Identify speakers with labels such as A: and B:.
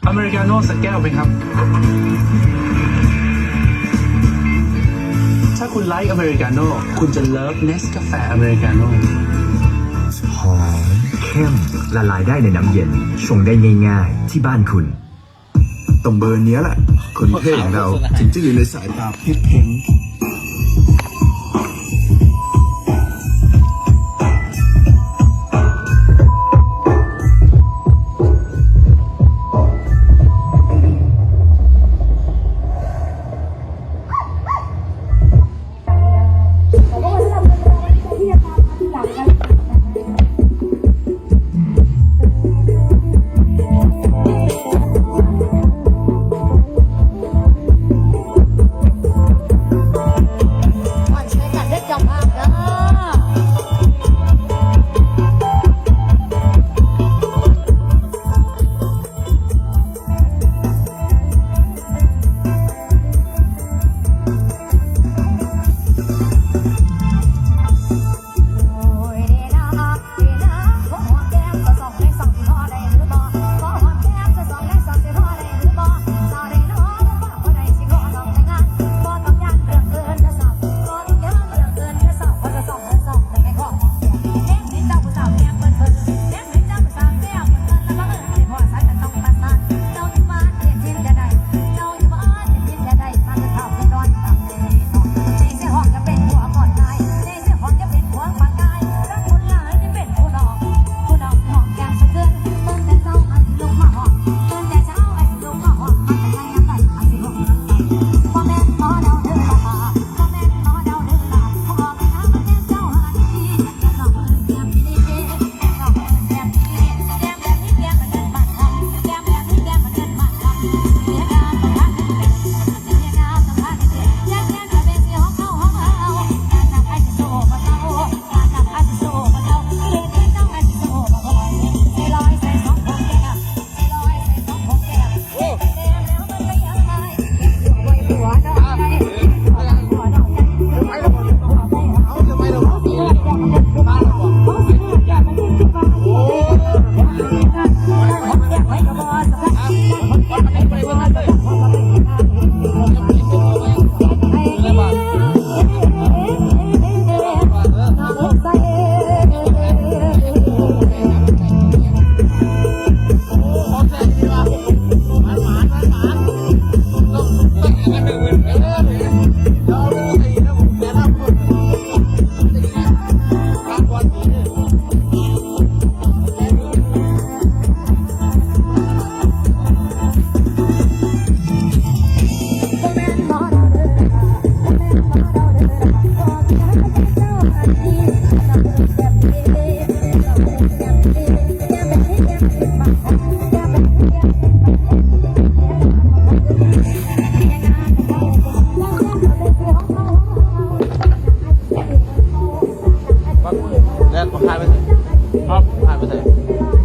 A: อเมริกาโน่สักแก้วไหมครับถ้าคุณไลค์อเมริกาโน่คุณจะเลิฟเนสกาแฟอเมริกาโน่
B: หอมเข้มละลายได้ในน้ำเย็นชงได้ง่ายๆที่บ้านคุณ
C: ตรงเบอร์นี้แหละคนเท่ของเราถึงจะอยู่ในสายตาเพชรเพ้ง
D: แล้วผ่านไปเถอะผ่านไปเถอะ